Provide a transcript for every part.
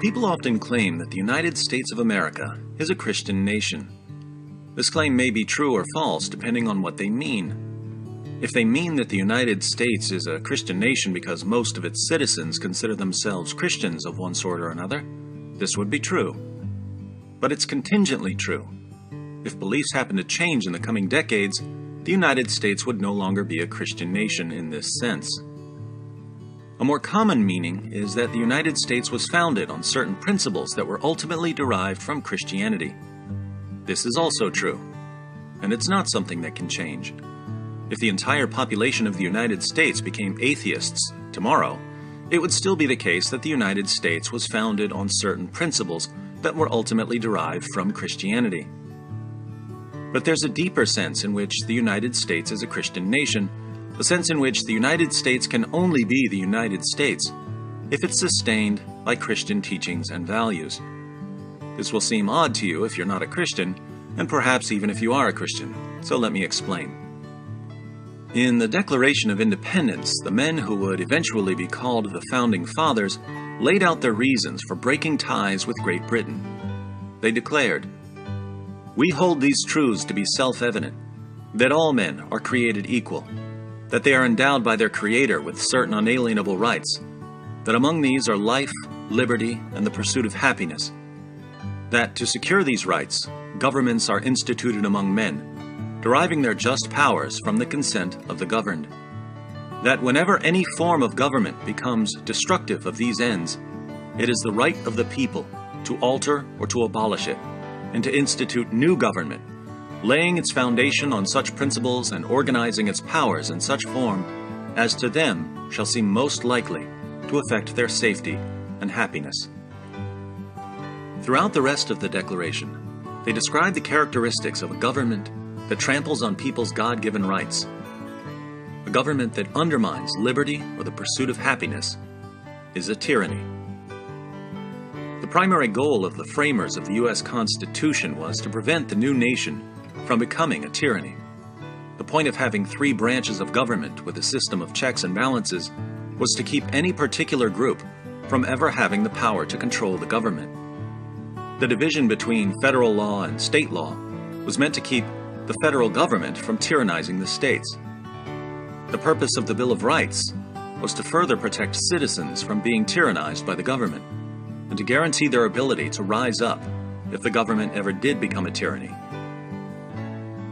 People often claim that the United States of America is a Christian nation. This claim may be true or false depending on what they mean. If they mean that the United States is a Christian nation because most of its citizens consider themselves Christians of one sort or another, this would be true. But it's contingently true. If beliefs happen to change in the coming decades, the United States would no longer be a Christian nation in this sense. A more common meaning is that the United States was founded on certain principles that were ultimately derived from Christianity. This is also true, and it's not something that can change. If the entire population of the United States became atheists tomorrow, it would still be the case that the United States was founded on certain principles that were ultimately derived from Christianity. But there's a deeper sense in which the United States is a Christian nation, a sense in which the United States can only be the United States if it's sustained by Christian teachings and values. This will seem odd to you if you're not a Christian, and perhaps even if you are a Christian, so let me explain. In the Declaration of Independence, the men who would eventually be called the Founding Fathers laid out their reasons for breaking ties with Great Britain. They declared, "We hold these truths to be self-evident, that all men are created equal, that they are endowed by their Creator with certain unalienable rights, that among these are life, liberty, and the pursuit of happiness, that to secure these rights, governments are instituted among men, deriving their just powers from the consent of the governed, that whenever any form of government becomes destructive of these ends, it is the right of the people to alter or to abolish it, and to institute new government, laying its foundation on such principles and organizing its powers in such form as to them shall seem most likely to affect their safety and happiness." Throughout the rest of the Declaration, they describe the characteristics of a government that tramples on people's God-given rights. A government that undermines liberty or the pursuit of happiness is a tyranny. The primary goal of the framers of the U.S. Constitution was to prevent the new nation from becoming a tyranny. The point of having three branches of government with a system of checks and balances was to keep any particular group from ever having the power to control the government. The division between federal law and state law was meant to keep the federal government from tyrannizing the states. The purpose of the Bill of Rights was to further protect citizens from being tyrannized by the government, and to guarantee their ability to rise up if the government ever did become a tyranny.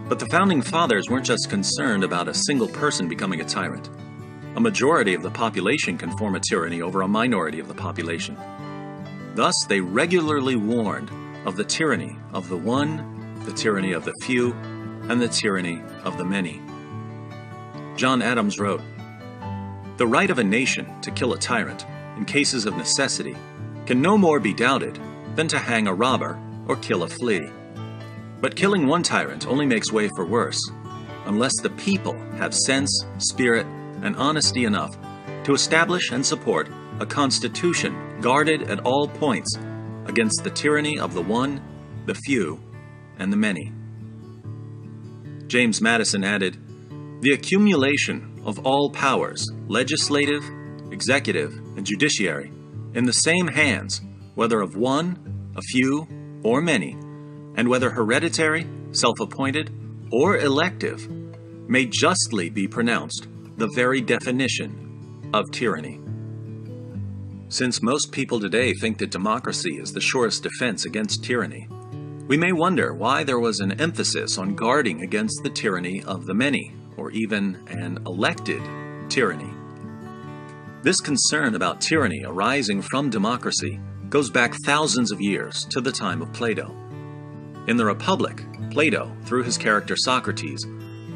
But the Founding Fathers weren't just concerned about a single person becoming a tyrant. A majority of the population can form a tyranny over a minority of the population. Thus, they regularly warned of the tyranny of the one, the tyranny of the few, and the tyranny of the many. John Adams wrote, "The right of a nation to kill a tyrant, in cases of necessity, can no more be doubted than to hang a robber or kill a flea. But killing one tyrant only makes way for worse, unless the people have sense, spirit, and honesty enough to establish and support a constitution guarded at all points against the tyranny of the one, the few, and the many." James Madison added, "The accumulation of all powers, legislative, executive, and judiciary, in the same hands, whether of one, a few, or many, and whether hereditary, self-appointed, or elective, may justly be pronounced the very definition of tyranny." Since most people today think that democracy is the surest defense against tyranny, we may wonder why there was an emphasis on guarding against the tyranny of the many, or even an elected tyranny. This concern about tyranny arising from democracy goes back thousands of years to the time of Plato. In the Republic, Plato, through his character Socrates,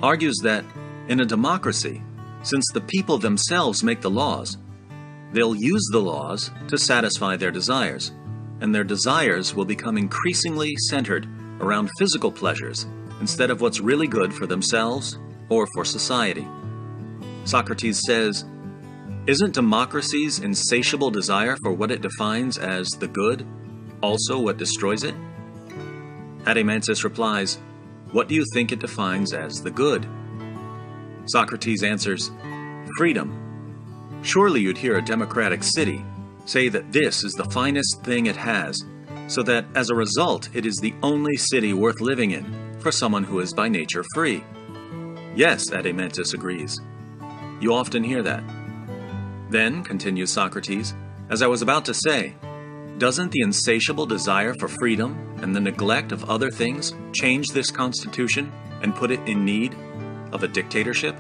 argues that in a democracy, since the people themselves make the laws, they'll use the laws to satisfy their desires, and their desires will become increasingly centered around physical pleasures instead of what's really good for themselves or for society. Socrates says, "Isn't democracy's insatiable desire for what it defines as the good also what destroys it?" Adeimantus replies, "What do you think it defines as the good?" Socrates answers, "Freedom. Surely you'd hear a democratic city say that this is the finest thing it has, so that as a result it is the only city worth living in for someone who is by nature free. Yes, Adeimantus agrees. You often hear that. Then, continues Socrates, as I was about to say, doesn't the insatiable desire for freedom and the neglect of other things change this constitution and put it in need of a dictatorship?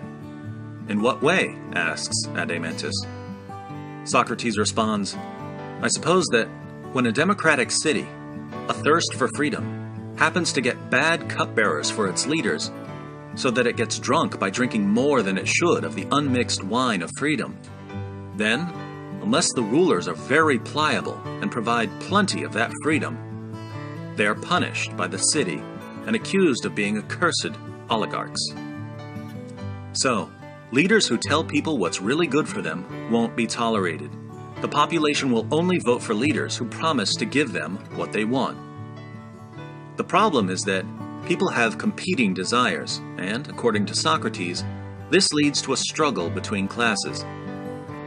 In what way? Asks Adeimantus. Socrates responds, I suppose that when a democratic city, a thirst for freedom, happens to get bad cupbearers for its leaders, so that it gets drunk by drinking more than it should of the unmixed wine of freedom, then, unless the rulers are very pliable and provide plenty of that freedom, they are punished by the city and accused of being accursed oligarchs. So, leaders who tell people what's really good for them won't be tolerated. The population will only vote for leaders who promise to give them what they want. The problem is that people have competing desires, and, according to Socrates, this leads to a struggle between classes.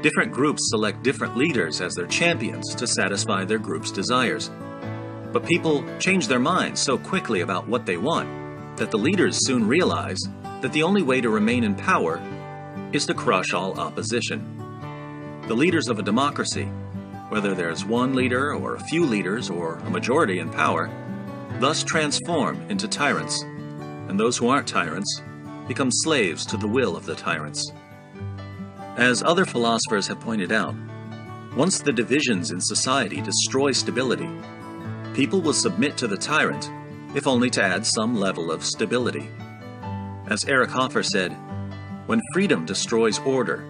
Different groups select different leaders as their champions to satisfy their group's desires. But people change their minds so quickly about what they want that the leaders soon realize that the only way to remain in power is to crush all opposition. The leaders of a democracy, whether there's one leader or a few leaders or a majority in power, thus transform into tyrants, and those who aren't tyrants become slaves to the will of the tyrants. As other philosophers have pointed out, once the divisions in society destroy stability, people will submit to the tyrant, if only to add some level of stability. As Eric Hoffer said, when freedom destroys order,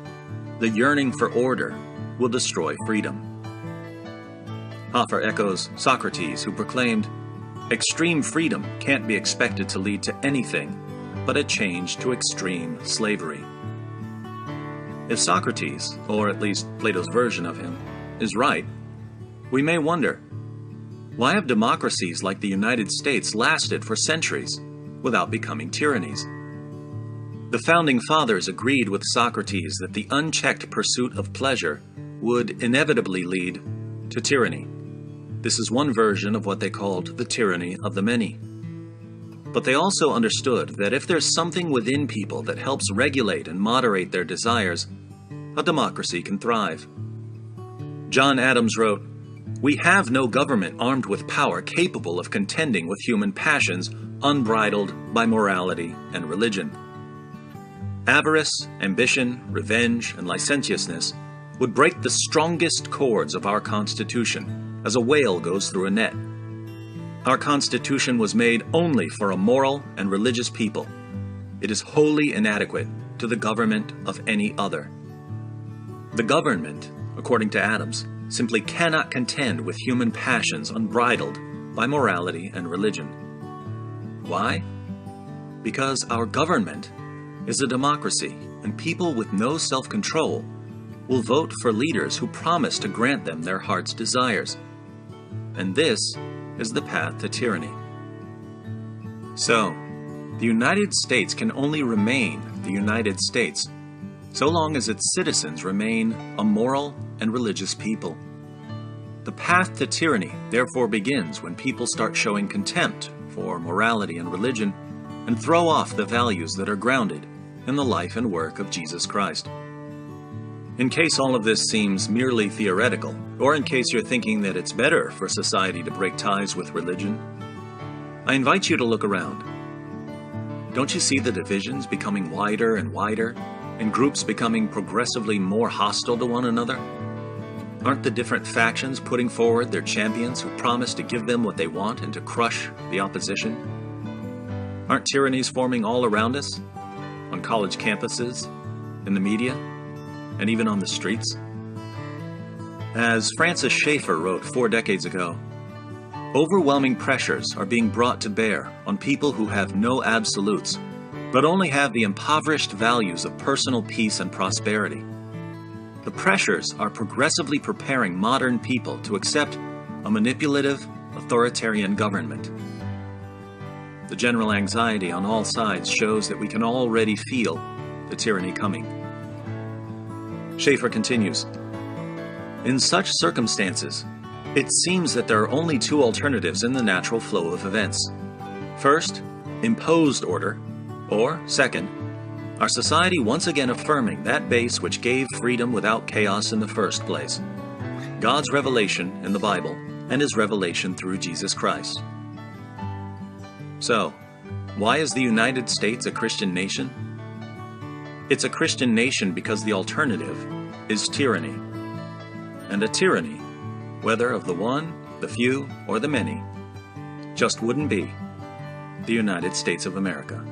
the yearning for order will destroy freedom. Hoffer echoes Socrates, who proclaimed, extreme freedom can't be expected to lead to anything but a change to extreme slavery. If Socrates, or at least Plato's version of him, is right, we may wonder, why have democracies like the United States lasted for centuries without becoming tyrannies? The Founding Fathers agreed with Socrates that the unchecked pursuit of pleasure would inevitably lead to tyranny. This is one version of what they called the tyranny of the many. But they also understood that if there's something within people that helps regulate and moderate their desires, a democracy can thrive. John Adams wrote, "We have no government armed with power capable of contending with human passions unbridled by morality and religion. Avarice, ambition, revenge, and licentiousness would break the strongest cords of our Constitution as a whale goes through a net. Our Constitution was made only for a moral and religious people. It is wholly inadequate to the government of any other." The government, according to Adams, simply cannot contend with human passions unbridled by morality and religion. Why? Because our government is a democracy, and people with no self-control will vote for leaders who promise to grant them their heart's desires. And this is the path to tyranny. So, the United States can only remain the United States so long as its citizens remain a moral and religious people. The path to tyranny therefore begins when people start showing contempt for morality and religion and throw off the values that are grounded in the life and work of Jesus Christ. In case all of this seems merely theoretical, or in case you're thinking that it's better for society to break ties with religion, I invite you to look around. Don't you see the divisions becoming wider and wider, and groups becoming progressively more hostile to one another? Aren't the different factions putting forward their champions who promise to give them what they want and to crush the opposition? Aren't tyrannies forming all around us? On college campuses, in the media, and even on the streets? As Francis Schaeffer wrote 4 decades ago, overwhelming pressures are being brought to bear on people who have no absolutes, but only have the impoverished values of personal peace and prosperity. The pressures are progressively preparing modern people to accept a manipulative, authoritarian government. The general anxiety on all sides shows that we can already feel the tyranny coming. Schaeffer continues, In such circumstances, it seems that there are only two alternatives in the natural flow of events. First, imposed order, or second, our society once again affirming that base which gave freedom without chaos in the first place, God's revelation in the Bible and His revelation through Jesus Christ. So, why is the United States a Christian nation? It's a Christian nation because the alternative is tyranny. And a tyranny, whether of the one, the few, or the many, just wouldn't be the United States of America.